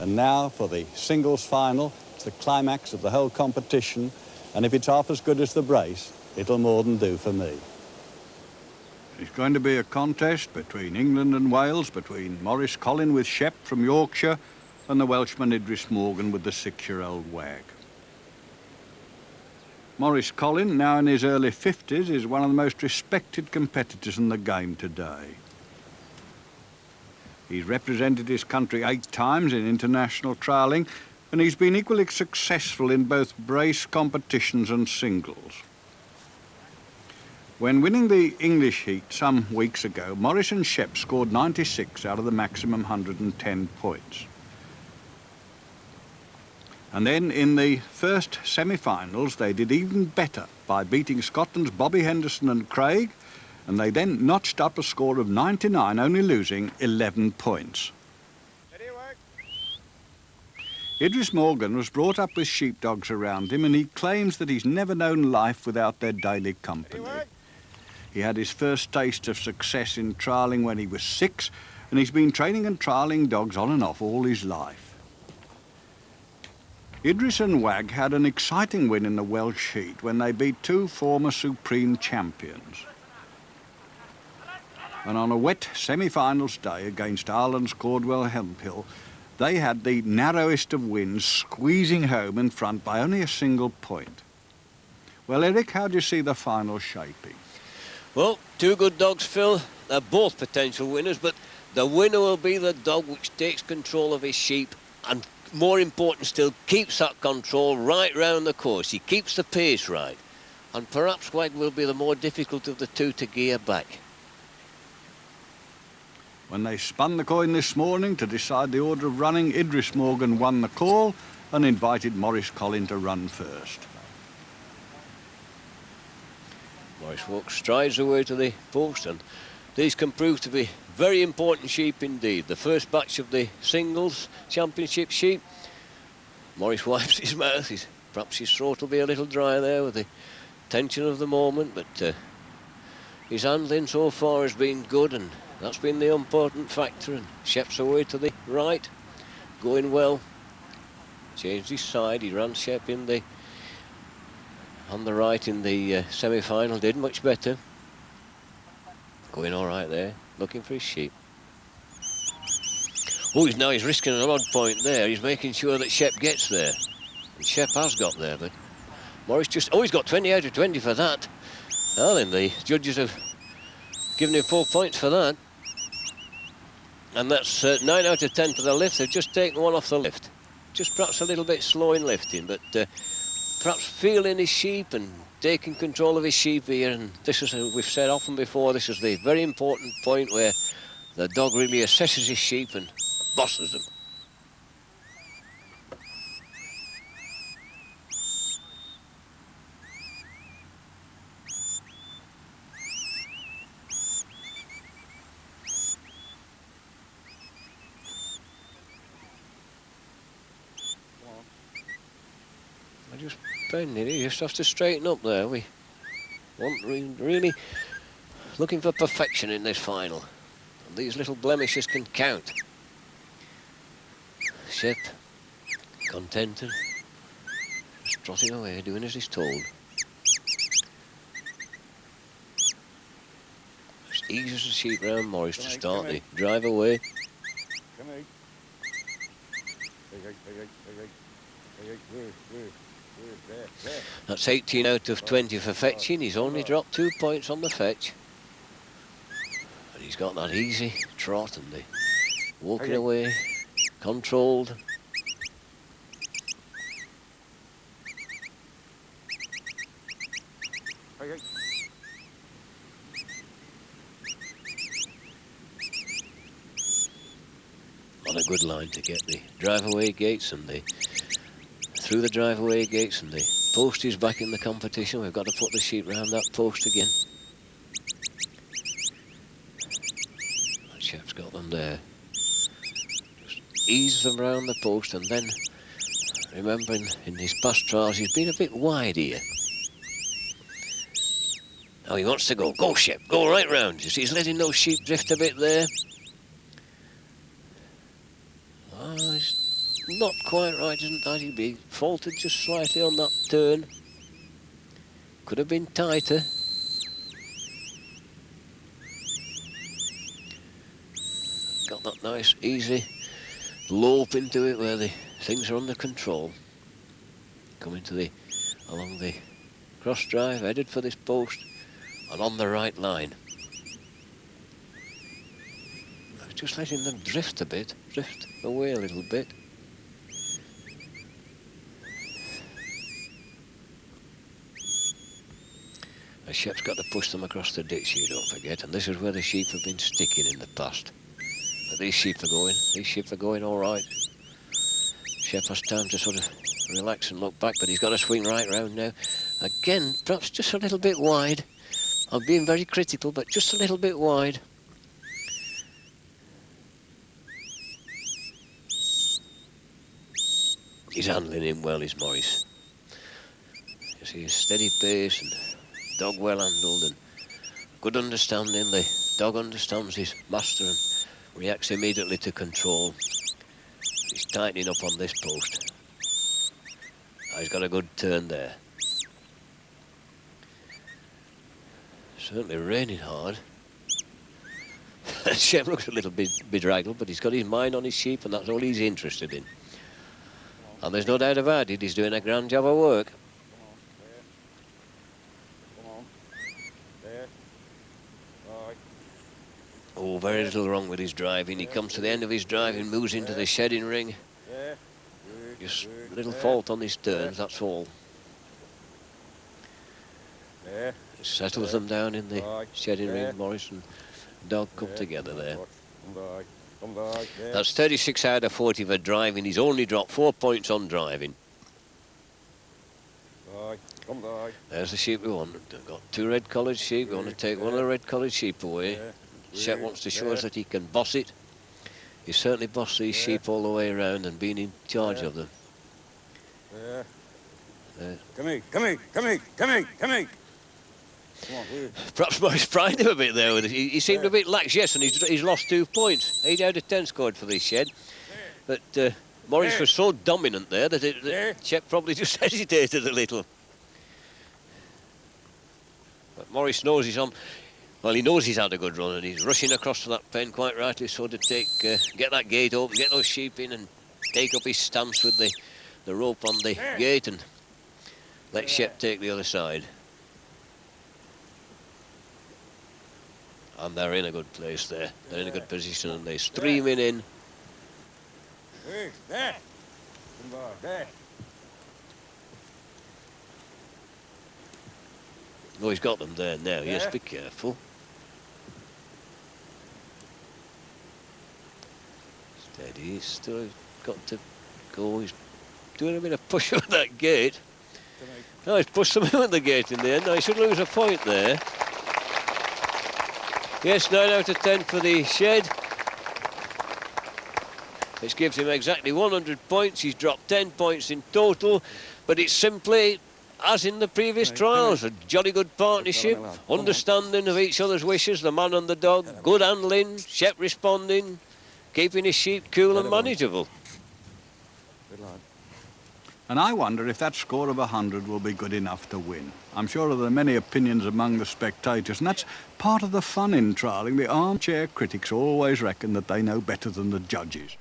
And now for the singles final. It's the climax of the whole competition, and if it's half as good as the brace, it'll more than do for me. It's going to be a contest between England and Wales, between Maurice Collin with Shep from Yorkshire and the Welshman Idris Morgan with the 6-year-old Wag. Maurice Collin, now in his early 50s, is one of the most respected competitors in the game today. He's represented his country 8 times in international trialling, and he's been equally successful in both brace competitions and singles. When winning the English heat some weeks ago, Maurice and Shep scored 96 out of the maximum 110 points. And then in the first semi-finals, they did even better by beating Scotland's Bobby Henderson and Craig, and they then notched up a score of 99, only losing 11 points. Idris Morgan was brought up with sheepdogs around him, and he claims that he's never known life without their daily company. He had his first taste of success in trialling when he was 6, and he's been training and trialling dogs on and off all his life. Idris and Wag had an exciting win in the Welsh heat when they beat 2 former Supreme champions. And on a wet semi-finals day against Ireland's Cordwell Hemphill, they had the narrowest of wins, squeezing home in front by only a single point. Well, Eric, how do you see the final shaping? Well, 2 good dogs, Phil. They're both potential winners, but the winner will be the dog which takes control of his sheep and, more important still, keeps that control right round the course. He keeps the pace right. And perhaps Wag will be the more difficult of the 2 to gear back. When they spun the coin this morning to decide the order of running, Idris Morgan won the call and invited Maurice Collin to run first. Maurice walks strides away to the post, and these can prove to be very important sheep indeed. The first batch of the singles championship sheep. Maurice wipes his mouth. Perhaps his throat will be a little dry there with the tension of the moment, but his handling so far has been good, and that's been the important factor. And Shep's away to the right, going well. Changed his side. He ran Shep in the on the right in the semi-final, did much better. Going all right there, looking for his sheep. Oh, he's risking an odd point there. He's making sure that Shep gets there. And Shep has got there, but Maurice just... Oh, he's got 20 out of 20 for that. Well, then the judges have given him 4 points for that. And that's 9 out of 10 for the lift. They've just taken 1 off the lift. Just perhaps a little bit slow in lifting, but perhaps feeling his sheep and taking control of his sheep here. And this is, we've said often before, this is the very important point where the dog really assesses his sheep and bosses them. You just have to straighten up there. We want really looking for perfection in this final, and these little blemishes can count. Shep contented, just trotting away, doing as he's told. Just eases the sheep round Maurice to start the drive away. That's 18 out of 20 for fetching. He's only dropped 2 points on the fetch. But he's got that easy trot and the walking away, controlled. On a good line to get the drive-away gates and the through the drive-away gates, and the post is back in the competition. We've got to put the sheep round that post again. That Shep's got them there. Just ease them round the post, and then remembering in his past trials he's been a bit wide here. Now he wants to go. Go, Shep. Go right round. You see, he's letting those sheep drift a bit there. Oh, he's not quite right, isn't that? He'd be faulted just slightly on that turn. Could have been tighter. Got that nice, easy lope into it where the things are under control. Coming to along the cross drive, headed for this post, and on the right line. Just letting them drift a bit, drift away a little bit. The Shep's got to push them across the ditch, you don't forget, and this is where the sheep have been sticking in the past. But these sheep are going all right. Shep has time to sort of relax and look back, but he's got to swing right round now. Again, perhaps just a little bit wide. I'm being very critical, but just a little bit wide. He's handling him well, is Maurice. You see his steady pace and dog well handled and good understanding. The dog understands his master and reacts immediately to control. He's tightening up on this post. He's got a good turn there. Certainly raining hard. Shep looks a little bit bedraggled, but he's got his mind on his sheep and that's all he's interested in. And there's no doubt about it, he's doing a grand job of work. Oh, very little wrong with his driving. He comes to the end of his driving, moves into the shedding ring. Just a little fault on his turns, that's all. Settles them down in the shedding ring. Maurice and dog come together there. That's 36 out of 40 for driving. He's only dropped 4 points on driving. There's the sheep we want. We've got 2 red-collared sheep. We want to take one of the red-collared sheep away. Shep wants to show us that he can boss it. He's certainly bossed these sheep all the way around and been in charge of them. Come here. Perhaps Maurice frightened him a bit there. He seemed a bit lax, yes, and he's lost 2 points. 8 out of 10 scored for this shed. But Maurice was so dominant there that Shep probably just hesitated a little. But Maurice knows he's on. Well, he knows he's had a good run and he's rushing across to that pen, quite rightly so, to get that gate open, get those sheep in and take up his stance with the rope on the gate and let Shep take the other side. And they're in a good place there. They're in a good position and they're streaming in. Oh, he's got them there now. Yes, be careful. Steady. He's still got to go. He's doing a bit of push with that gate. No, he's pushed them in with the gate in the end. No, he should lose a point there. Yes, 9 out of 10 for the shed. This gives him exactly 100 points. He's dropped 10 points in total, but it's simply, as in the previous trials, a jolly good partnership, understanding of each other's wishes, the man and the dog, good handling, Shep responding, keeping his sheep cool and manageable. And I wonder if that score of 100 will be good enough to win. I'm sure there are many opinions among the spectators, and that's part of the fun in trialling. The armchair critics always reckon that they know better than the judges.